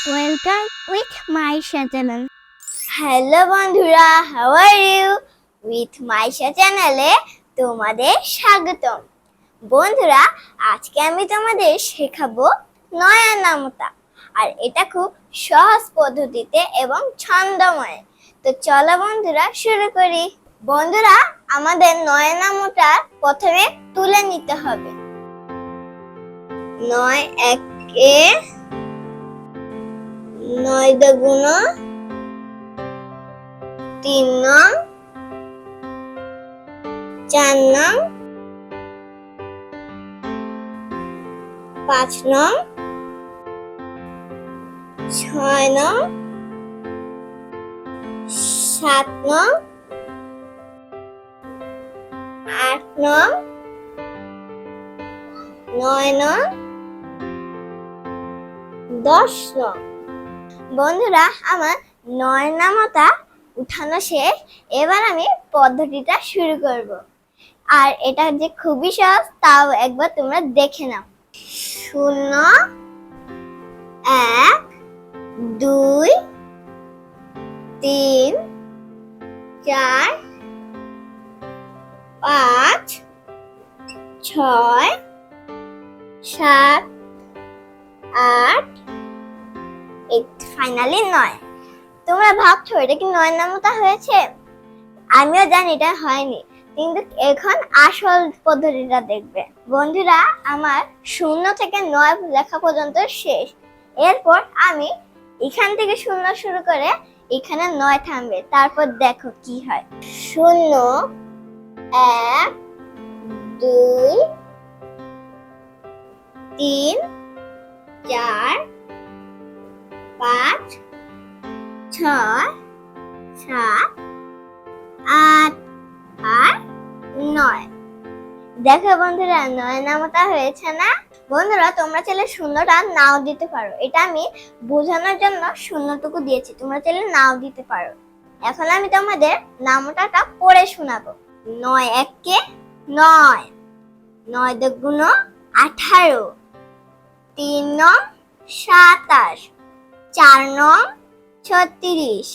Welcome with my channel. Hello বন্ধুরা, how are you? With Maisha চ্যানেলে তোমাদের স্বাগতম। বন্ধুরা, আজকে আমি তোমাদের শেখাবো নয়নামতা, আর এটা খুব সহজ পদ্ধতিতে এবং ছন্দময়। তো চলো বন্ধুরা শুরু করি। বন্ধুরা, আমাদের নয়নামতা প্রথমে তুলে নিতে হবে। 9 একে 9 দুগুণ 3 নং 4 নং 5 নং 6 নং 7 নং 8 নং 9 নং 10 নং। বন্ধুরা, আমার নয়নামতা উঠানো শেষ। এবার আমি পদ্ধতিটা শুরু করব, আর এটা যে খুবই সহজ তাও একবার তোমরা দেখে নাও। 0 1 2 3 4 5 6 7 8 ফাইনালি 9। তোমরা ভাবছো এটা কি নয়নামতা হয়েছে? আমিও জানি এটা হয়নি, কিন্তু এখন আসল পদ্ধতিটা দেখবে। বন্ধুরা, আমার 0 থেকে 9 লেখা পর্যন্ত শেষ। এরপর আমি এখান থেকে 0 শুরু করে এখানে 9 থামবে। তারপর দেখো কি হয়। 0 1 2 3 4 5 6 7 8 আর 9। দেখো বন্ধুরা, নয়নামতা হয়েছে না? বন্ধুরা, তোমরা চাইলে শূন্যটা নাও দিতে পারো। এটা আমি বোঝানোর জন্য শূন্যটুকু দিয়েছি, তোমরা চাইলে নাও দিতে পারো। এখন আমি তোমাদের নামটাটা পড়ে শোনাবো। 9 একে 9 9 দুগুণ 18 3 নং 27 4 নং 36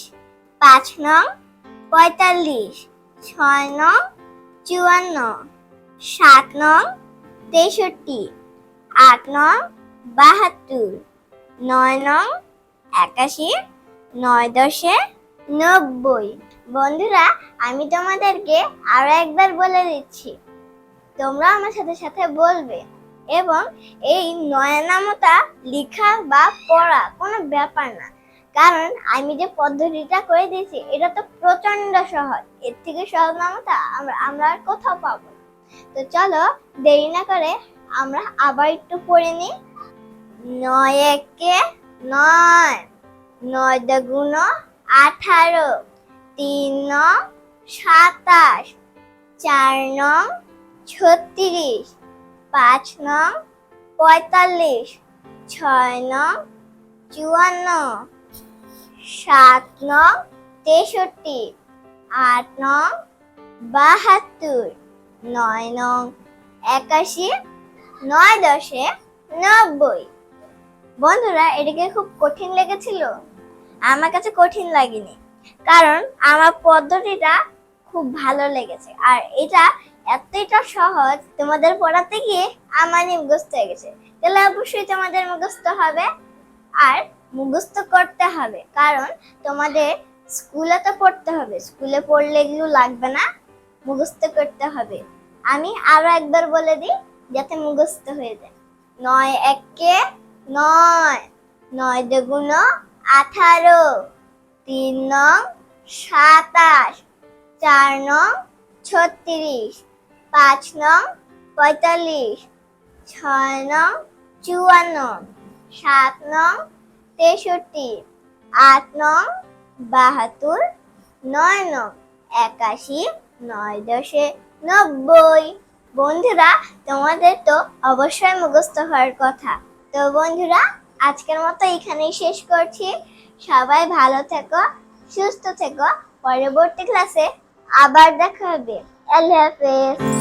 5 নং 45 6 নং 54 7 নং 63 8 নং 72 9 নং 81 9 10 90। বন্ধুরা, আমি তোমাদেরকে আরো একবার বলে দিচ্ছি, তোমরা আমার সাথে সাথে বলবে। এবং এই নয়নামতা লেখা বা পড়া কোনো ব্যাপার না, কারণ আমি যে পদ্ধতিটা করে দিয়েছি এটা তো প্রচন্ড সহজ। এর থেকে সহজ নামতা আমরা আর কোথাও পাবো না। তো চলো দেরি না করে আমরা আবার একটু পড়ে নিই। 9 একে 9 9 দুগুণ 18 3 নং 27 4 নং 36 5 নং 45 6 নং 54 7 নং 63 8 নং 72 9 নং 81 9 10 90। বন্ধুরা, এটাকে খুব কঠিন লেগেছিল? আমার কাছে কঠিন লাগেনি, কারণ আমার পদ্ধতিটা খুব ভালো লেগেছে। আর এটা এতটা সহজ, তোমাদের পড়াতে গিয়ে আমারই মুখস্থ হয়ে গেছে। তাহলে অবশ্যই তোমাদের মুখস্থ হবে, আর মুখস্থ করতে হবে, কারণ তোমাদের স্কুলে তো পড়তে হবে। স্কুলে পড়লে এগুলো লাগবে না, মুখস্থ করতে হবে। আমি আরো একবার বলে দিই যাতে মুখস্থ হয়ে যায়। 9 একে 9 9 দুগুণ 18 3 নং 27 4 নং 36 5 নং 45 6 নং 54 7 নং 63 8 নং 72 9 নং 81 9 10 90। বন্ধুরা, তোমাদের তো অবশ্যই মুখস্থ হওয়ার কথা। তো বন্ধুরা, আজকের মতো এখানেই শেষ করছি। সবাই ভালো থেকো, সুস্থ থেকো। পরবর্তী ক্লাসে আবার দেখা হবে। আল্লাহ হাফেজ।